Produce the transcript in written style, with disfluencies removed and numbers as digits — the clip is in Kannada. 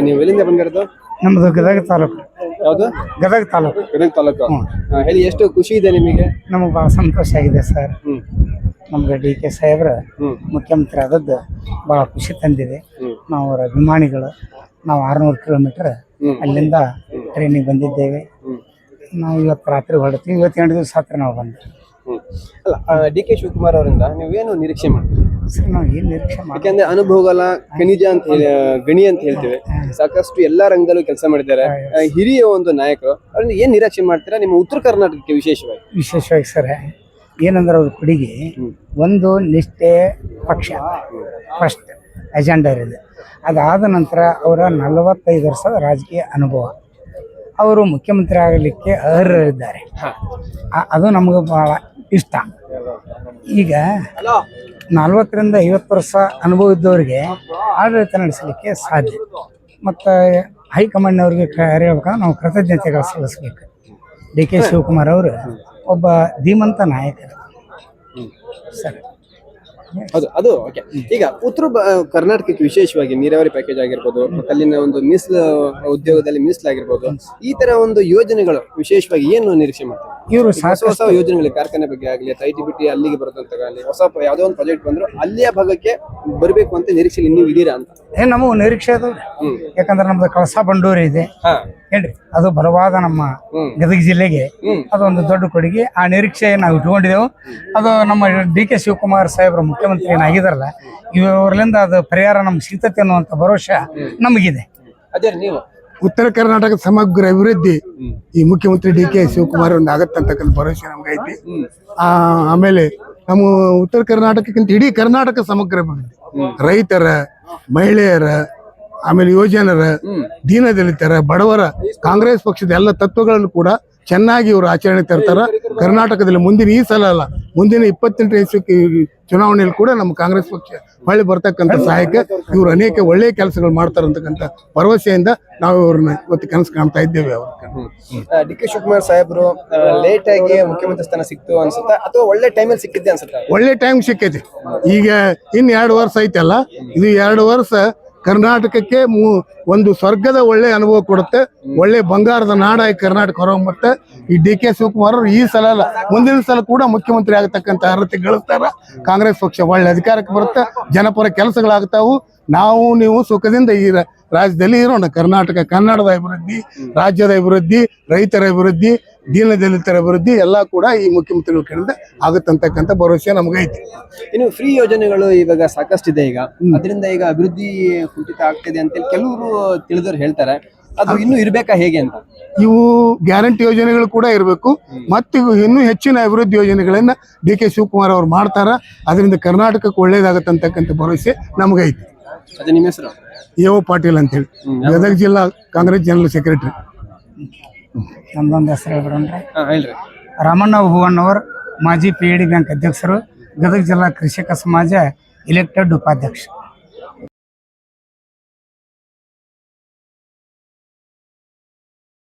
ನೀವು ಎಲ್ಲಿಂದ ಬಂದಿರೋದು? ನಮ್ದು ಗದಗ ತಾಲೂಕು. ಯಾವುದು? ಗದಗ ತಾಲೂಕು. ಗದಗ ತಾಲೂಕು. ಹೇಳಿ, ಎಷ್ಟು ಖುಷಿ ಇದೆ ನಿಮಗೆ? ನಮಗೆ ಭಾಳ ಸಂತೋಷ ಆಗಿದೆ ಸರ್. ನಮ್ಗೆ DK ಸಾಹೇಬ್ರ ಮುಖ್ಯಮಂತ್ರಿ ಆದದ್ದು ಭಾಳ ಖುಷಿ ತಂದಿದೆ. ನಾವು ಅವರ ಅಭಿಮಾನಿಗಳು. ನಾವು 600 ಕಿಲೋಮೀಟರ್ ಅಲ್ಲಿಂದ ಟ್ರೈನಿಗೆ ಬಂದಿದ್ದೇವೆ. ನಾವು ಇವತ್ತು ರಾತ್ರಿ ಹೊರಡ್ತೀವಿ. ಇವತ್ತು 2 ದಿವಸ ಹತ್ರ ನಾವು ಬಂದ್ವಿ. ಅಲ್ಲ, DK ಶಿವಕುಮಾರ್ ಅವರಿಂದ ನೀವೇನು ನಿರೀಕ್ಷೆ ಮಾಡ್ತೀವಿ? ಸರ್ ನಾವು ಏನು ನಿರೀಕ್ಷೆ ಮಾಡಿ, ಯಾಕೆಂದ್ರೆ ಅನುಭವಗಳ ಖನಿಜ ಅಂತ ಗಣಿ ಅಂತ ಹೇಳ್ತೇವೆ. ಸಾಕಷ್ಟು ಎಲ್ಲಾ ರಂಗದಲ್ಲೂ ಕೆಲಸ ಮಾಡಿದ್ದಾರೆ. ಹಿರಿಯ ಒಂದು ನಾಯಕರು. ಅವ್ರಿಂದ ಏನ್ ನಿರೀಕ್ಷೆ ಮಾಡ್ತೀರಾ ನಿಮ್ಮ ಉತ್ತರ ಕರ್ನಾಟಕಕ್ಕೆ ವಿಶೇಷವಾಗಿ? ಸರ್ ಏನಂದ್ರೆ ಅವ್ರ ಕುಡಿಗೆ ಒಂದು ನಿಷ್ಠೆ ಪಕ್ಷ ಫಸ್ಟ್ ಅಜೆಂಡಾ ಇದೆ. ಅದಾದ ನಂತರ ಅವರ 45 ವರ್ಷದ ರಾಜಕೀಯ ಅನುಭವ. ಅವರು ಮುಖ್ಯಮಂತ್ರಿ ಆಗಲಿಕ್ಕೆ ಅರ್ಹರಿದ್ದಾರೆ. ಅದು ನಮಗೆ ಭಾಳ ಇಷ್ಟ. ಈಗ 40ರಿಂದ 50 ವರ್ಷ ಅನುಭವ ಇದ್ದವರಿಗೆ ಆಡಳಿತ ನಡೆಸಲಿಕ್ಕೆ ಸಾಧ್ಯ. ಮತ್ತು ಹೈಕಮಾಂಡ್ನವ್ರಿಗೆ ಹೇಳ್ಬೇಕಂದ್ರೆ ನಾವು ಕೃತಜ್ಞತೆಗಳು ಸಲ್ಲಿಸಬೇಕು. DK ಶಿವಕುಮಾರ್ ಅವರು ಒಬ್ಬ ಧೀಮಂತ ನಾಯಕರು ಸರ್. ಹೌದು, ಅದು ಓಕೆ. ಈಗ ಉತ್ತರ ಕರ್ನಾಟಕಕ್ಕೆ ವಿಶೇಷವಾಗಿ ನೀರಾವರಿ ಪ್ಯಾಕೇಜ್ ಆಗಿರ್ಬೋದು, ಮತ್ತೆ ಅಲ್ಲಿನ ಒಂದು ಉದ್ಯೋಗದಲ್ಲಿ ಮೀಸಲಾಗಿರ್ಬೋದು, ಈ ತರ ಒಂದು ಯೋಜನೆಗಳು ವಿಶೇಷವಾಗಿ ಏನು ನಿರೀಕ್ಷೆ ಮಾಡ್ತಾರೆ ಇವರು? ಹೊಸ ಯೋಜನೆಗಳು, ಕಾರ್ಖಾನೆ ಬಗ್ಗೆ ಆಗಲಿ ಅಥವಾ ITBT ಅಲ್ಲಿಗೆ ಬರೋದಂತಾಗಲಿ, ಹೊಸ ಯಾವುದೋ ಒಂದು ಪ್ರಾಜೆಕ್ಟ್ ಬಂದ್ರು ಅಲ್ಲಿಯ ಭಾಗಕ್ಕೆ ಬರಬೇಕು ಅಂತ ನಿರೀಕ್ಷೆ ನೀವು ಇದೀರಾ ಅಂತ? ನಮಗೂ ನಿರೀಕ್ಷೆ ಅದು. ಯಾಕಂದ್ರೆ ನಮ್ದು ಕಳಸಾ ಬಂಡೂರಿ ಇದೆ ಏನ್ರಿ, ಅದು ಬಲವಾದ ನಮ್ಮ ಗದಗ ಜಿಲ್ಲೆಗೆ ಅದೊಂದು ದೊಡ್ಡ ಕೊಡುಗೆ. ಆ ನಿರೀಕ್ಷೆ ನಾವು ಇಟ್ಕೊಂಡಿದ್ದೆವು. ಅದು ನಮ್ಮ DK ಶಿವಕುಮಾರ್ ಸಾಹೇಬ್ರ ಮುಖ್ಯಮಂತ್ರಿ ಏನಾಗಿದಾರಲ್ಲ, ಇವರಿಂದ ಅದು ಪರಿಹಾರ ನಮ್ಗೆ ಸಿಗ್ತತೆ ಅನ್ನುವಂಥ ಭರವಸೆ ನಮಗಿದೆ. ಅದೇ ನೀವು ಉತ್ತರ ಕರ್ನಾಟಕದ ಸಮಗ್ರ ಅಭಿವೃದ್ಧಿ ಈ ಮುಖ್ಯಮಂತ್ರಿ DK ಶಿವಕುಮಾರ್ ಒಂದು ಆಗತ್ತಂತಕ್ಕಂಥ ಭರವಸೆ ನಮ್ಗೆ ಐತಿ. ಆಮೇಲೆ ನಮ್ಮ ಉತ್ತರ ಕರ್ನಾಟಕಕ್ಕಿಂತ ಇಡೀ ಕರ್ನಾಟಕ ಸಮಗ್ರ ಅಭಿವೃದ್ಧಿ, ರೈತರ, ಮಹಿಳೆಯರ, ಆಮೇಲೆ ಯುವಜನರ, ದೀನದಲಿತರ, ಬಡವರ, ಕಾಂಗ್ರೆಸ್ ಪಕ್ಷದ ಎಲ್ಲ ತತ್ವಗಳನ್ನು ಕೂಡ ಚೆನ್ನಾಗಿ ಇವರು ಆಚರಣೆ ತರ್ತಾರ. ಕರ್ನಾಟಕದಲ್ಲಿ ಮುಂದಿನ ಈ ಸಲ ಅಲ್ಲ, ಮುಂದಿನ 28 ಇಸ್ವಿಗೆ ಚುನಾವಣೆಯಲ್ಲಿ ಕೂಡ ನಮ್ಮ ಕಾಂಗ್ರೆಸ್ ಪಕ್ಷ ಹೊಳ್ಳಿ ಬರ್ತಕ್ಕಂಥ ಸಹಾಯಕ ಇವರು ಅನೇಕ ಒಳ್ಳೆಯ ಕೆಲಸಗಳು ಮಾಡ್ತಾರೆ ಅಂತಕ್ಕಂಥ ಭರವಸೆಯಿಂದ ನಾವು ಇವ್ರನ್ನ ಇವತ್ತು ಕನಸು ಕಾಣ್ತಾ ಇದ್ದೇವೆ. DK ಶಿವಕುಮಾರ್ ಸಾಹೇಬರು ಲೇಟ್ ಆಗಿ ಮುಖ್ಯಮಂತ್ರಿ ಸ್ಥಾನ ಸಿಕ್ತು ಅನ್ಸುತ್ತಾ ಅಥವಾ ಒಳ್ಳೆ ಟೈಮಲ್ಲಿ ಸಿಕ್ಕಿದ್ದೆ ಅನ್ಸುತ್ತಾ? ಒಳ್ಳೆ ಟೈಮ್ ಸಿಕ್ಕೈತಿ. ಈಗ ಇನ್ನು 2 ವರ್ಷ ಐತಲ್ಲ, ಇದು 2 ವರ್ಷ ಕರ್ನಾಟಕಕ್ಕೆ ಒಂದು ಸ್ವರ್ಗದ ಒಳ್ಳೆ ಅನುಭವ ಕೊಡುತ್ತೆ. ಒಳ್ಳೆ ಬಂಗಾರದ ನಾಡಾಗಿ ಕರ್ನಾಟಕ ಹೊರಹೊಮ್ಮುತ್ತೆ. ಈ DK ಶಿವಕುಮಾರ್ ಅವರು ಈ ಸಲ ಅಲ್ಲ, ಮುಂದಿನ ಸಲ ಕೂಡ ಮುಖ್ಯಮಂತ್ರಿ ಆಗತಕ್ಕಂಥ ಅರ್ಹತೆ ಗಳಿಸ್ತಾರ. ಕಾಂಗ್ರೆಸ್ ಪಕ್ಷ ಒಳ್ಳೆ ಅಧಿಕಾರಕ್ಕೆ ಬರುತ್ತೆ. ಜನಪರ ಕೆಲಸಗಳಾಗ್ತಾವು. ನಾವು ನೀವು ಸುಖದಿಂದ ಈ ರಾಜ್ಯದಲ್ಲಿ ಇರೋಣ. ಕರ್ನಾಟಕ ಕನ್ನಡದ ಅಭಿವೃದ್ಧಿ, ರಾಜ್ಯದ ಅಭಿವೃದ್ಧಿ, ರೈತರ ಅಭಿವೃದ್ಧಿ, ದೀನದಲಿತರ ಅಭಿವೃದ್ಧಿ ಎಲ್ಲ ಕೂಡ ಈ ಮುಖ್ಯಮಂತ್ರಿಗಳ ಕಡೆಯಿಂದ ಆಗುತ್ತಂತಕ್ಕಂಥ ಭರವಸೆ ನಮಗೈತಿ. ಇನ್ನು ಫ್ರೀ ಯೋಜನೆಗಳು ಇವಾಗ ಸಾಕಷ್ಟಿದೆ. ಈಗ ಅದರಿಂದ ಈಗ ಅಭಿವೃದ್ಧಿ ಕುಂಠಿತ ಆಗ್ತಿದೆ ಅಂತೇಳಿ ಕೆಲವರು ತಿಳಿದವರು ಹೇಳ್ತಾರೆ. ಅದು ಇನ್ನೂ ಇರ್ಬೇಕಾ ಹೇಗೆ ಅಂತ? ಇವು ಗ್ಯಾರಂಟಿ ಯೋಜನೆಗಳು ಕೂಡ ಇರಬೇಕು. ಮತ್ತು ಇನ್ನೂ ಹೆಚ್ಚಿನ ಅಭಿವೃದ್ಧಿ ಯೋಜನೆಗಳನ್ನ DK ಶಿವಕುಮಾರ್ ಅವರು ಮಾಡ್ತಾರ. ಅದರಿಂದ ಕರ್ನಾಟಕಕ್ಕೆ ಒಳ್ಳೇದಾಗತ್ತಂತಕ್ಕಂಥ ಭರವಸೆ ನಮಗೈತಿ. ಅದೇ ನಿಮ್ಮ ಹೆಸರು? AO ಪಾಟೀಲ್ ಅಂತೇಳಿ, ಗದಗ ಜಿಲ್ಲಾ ಕಾಂಗ್ರೆಸ್ ಜನರಲ್ ಸೆಕ್ರೆಟರಿ. ನಮ್ದೊಂದು ಹೆಸರು ಹೇಳ್ಬಿಡ್ರಿ. ಹೇಳ್ರಿ. ರಾಮಣ್ಣ ಹೂವಣ್ಣವರ್, ಮಾಜಿ PAD ಬ್ಯಾಂಕ್ ಅಧ್ಯಕ್ಷರು, ಗದಗ ಜಿಲ್ಲಾ ಕೃಷಿಕ ಸಮಾಜ ಎಲೆಕ್ಟೆಡ್ ಉಪಾಧ್ಯಕ್ಷ.